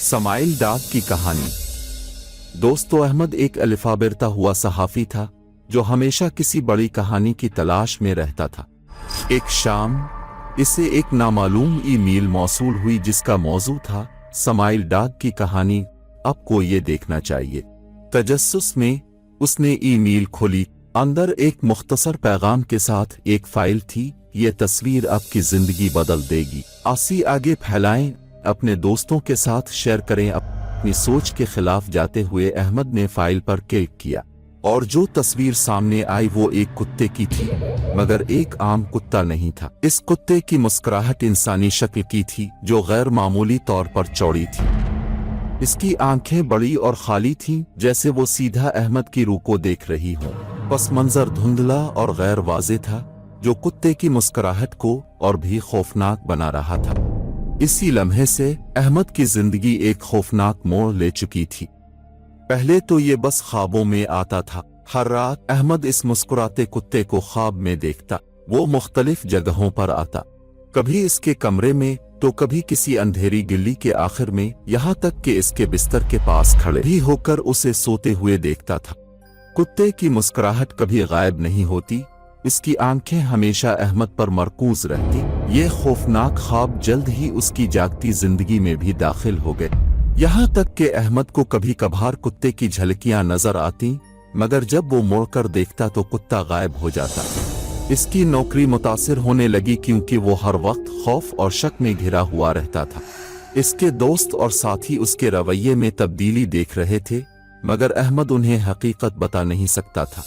समाइल डाग की कहानी। दोस्तों, अहमद एक अलिफाबिरता हुआ सहाफ़ी था जो हमेशा किसी बड़ी कहानी की तलाश में रहता था। एक शाम इसे एक नामालूम ईमेल मौसूल हुई जिसका मौजू था समाइल डाग की कहानी, आपको ये देखना चाहिए। तजस्सुस में उसने ईमेल खोली। अंदर एक मुख्तसर पैगाम के साथ एक फाइल थी। ये तस्वीर आपकी जिंदगी बदल देगी। आगे फैलाएं, अपने दोस्तों के साथ शेयर करें। अपनी सोच के खिलाफ जाते हुए अहमद ने फाइल पर क्लिक किया और जो तस्वीर सामने आई वो एक कुत्ते की थी, मगर एक आम कुत्ता नहीं था। इस कुत्ते की मुस्कुराहट इंसानी शक्ल की थी जो गैर मामूली तौर पर चौड़ी थी। इसकी आंखें बड़ी और खाली थीं, जैसे वो सीधा अहमद की रूह को देख रही हो। पस मंजर धुंधला और गैर वाज़ेह था जो कुत्ते की मुस्कुराहट को और भी खौफनाक बना रहा था। इसी लम्हे से अहमद की जिंदगी एक खौफनाक मोड़ ले चुकी थी। पहले तो ये बस ख्वाबों में आता था। हर रात अहमद इस मुस्कुराते कुत्ते को ख्वाब में देखता। वो मुख्तलिफ जगहों पर आता, कभी इसके कमरे में तो कभी किसी अंधेरी गिल्ली के आखिर में, यहाँ तक कि इसके बिस्तर के पास खड़े भी होकर उसे सोते हुए देखता था। कुत्ते की मुस्कुराहट कभी गायब नहीं होती, इसकी आंखें हमेशा अहमद पर मरकूज रहती। ये खौफनाक ख्वाब जल्द ही उसकी जागती जिंदगी में भी दाखिल हो गए। यहाँ तक कि अहमद को कभी कभार कुत्ते की झलकियां नजर आती, मगर जब वो मुड़कर देखता तो कुत्ता गायब हो जाता। इसकी नौकरी मुतासिर होने लगी क्योंकि वो हर वक्त खौफ और शक में घिरा हुआ रहता था। इसके दोस्त और साथी उसके रवैये में तब्दीली देख रहे थे, मगर अहमद उन्हें हकीकत बता नहीं सकता था,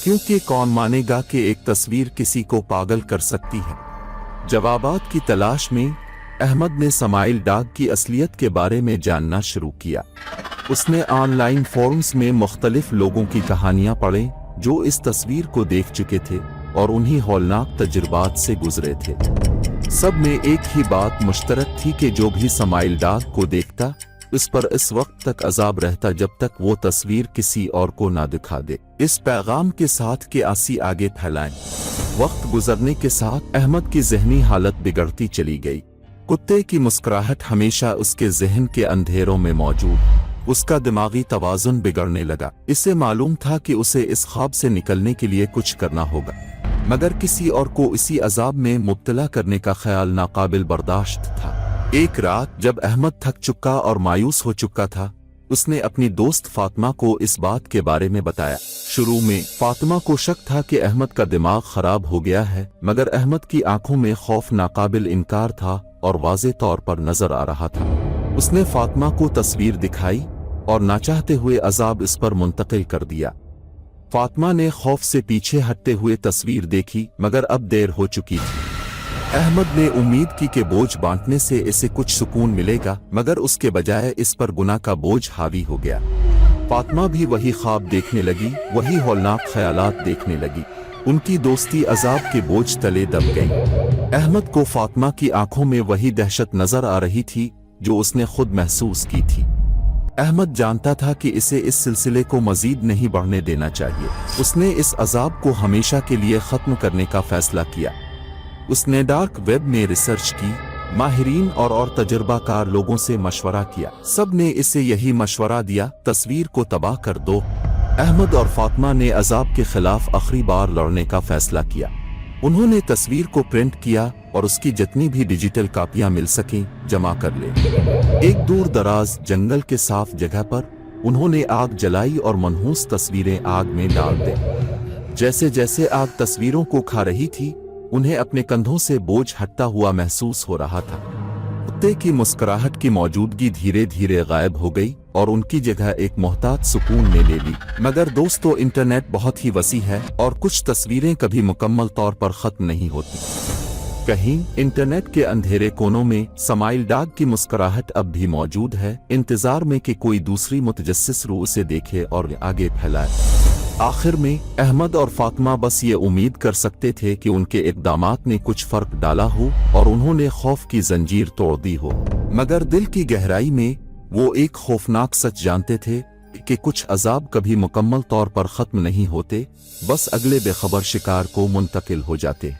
क्योंकि कौन मानेगा कि एक तस्वीर किसी को पागल कर सकती है। जवाबात की तलाश में अहमद ने समाइल डाग की असलियत के बारे में जानना शुरू किया। उसने ऑनलाइन फोरम्स में मुख्तलिफ लोगों की कहानियां पढ़े जो इस तस्वीर को देख चुके थे और उन्हीं हौलनाक तजुर्बात से गुजरे थे। सब में एक ही बात मुश्तरक थी कि जो भी समाइल डाग को देखता उस पर इस वक्त तक अजाब रहता जब तक वो तस्वीर किसी और को ना दिखा दे। इस पैगाम के साथ कि आगे फैलाएं। वक्त गुजरने के साथ अहमद की जहनी हालत बिगड़ती चली गई। कुत्ते की मुस्कुराहट हमेशा उसके जहन के अंधेरों में मौजूद, उसका दिमागी तवाज़ुन बिगड़ने लगा। इसे मालूम था कि उसे इस ख्वाब से निकलने के लिए कुछ करना होगा, मगर किसी और को इसी अजाब में मुब्तला करने का ख्याल नाकाबिल बर्दाश्त था। एक रात जब अहमद थक चुका और मायूस हो चुका था, उसने अपनी दोस्त फातिमा को इस बात के बारे में बताया। शुरू में फातिमा को शक था कि अहमद का दिमाग खराब हो गया है, मगर अहमद की आंखों में खौफ नाकाबिल इनकार था और वाज़े तौर पर नजर आ रहा था। उसने फातिमा को तस्वीर दिखाई और नाचाहते हुए अजाब इस पर मुंतकिल कर दिया। फातिमा ने खौफ से पीछे हटते हुए तस्वीर देखी, मगर अब देर हो चुकी थी। अहमद ने उम्मीद की कि बोझ बांटने से इसे कुछ सुकून मिलेगा, मगर उसके बजाय इस पर गुनाह का बोझ हावी हो गया। फातिमा भी वही ख्वाब देखने लगी, वही हौलनाक ख्यालात देखने लगी। उनकी दोस्ती अजाब के बोझ तले दब गई। अहमद को फातिमा की आंखों में वही दहशत नजर आ रही थी जो उसने खुद महसूस की थी। अहमद जानता था कि इसे इस सिलसिले को मजीद नहीं बढ़ने देना चाहिए। उसने इस अजाब को हमेशा के लिए खत्म करने का फैसला किया। उसने डार्क वेब में रिसर्च की, माहिरीन और तजुर्बाकार लोगों से मशवरा किया। सब ने इसे यही मशवरा दिया, तस्वीर को तबाह कर दो। अहमद और फातिमा ने अजाब के खिलाफ आखिरी बार लड़ने का फैसला किया। उन्होंने तस्वीर को प्रिंट किया और उसकी जितनी भी डिजिटल कापियां मिल सकें जमा कर ले। एक दूर दराज जंगल के साफ जगह पर उन्होंने आग जलाई और मनहूस तस्वीरें आग में डाल दी। जैसे जैसे आग तस्वीरों को खा रही थी, उन्हें अपने कंधों से बोझ हटता हुआ महसूस हो रहा था। कुत्ते की मुस्कुराहट की मौजूदगी धीरे धीरे गायब हो गई और उनकी जगह एक मोहतात सुकून ने ले ली। मगर दोस्तों, इंटरनेट बहुत ही वसी है और कुछ तस्वीरें कभी मुकम्मल तौर पर खत्म नहीं होती। कहीं इंटरनेट के अंधेरे कोनों में समाइल डाग की मुस्कुराहट अब भी मौजूद है, इंतजार में कि कोई दूसरी मुतजस्सिस रूह उसे देखे और आगे फैलाए। आखिर में अहमद और फातिमा बस ये उम्मीद कर सकते थे कि उनके इक़दामात ने कुछ फर्क डाला हो और उन्होंने खौफ की जंजीर तोड़ दी हो, मगर दिल की गहराई में वो एक खौफनाक सच जानते थे कि कुछ अजाब कभी मुकम्मल तौर पर खत्म नहीं होते, बस अगले बेखबर शिकार को मुंतकिल हो जाते।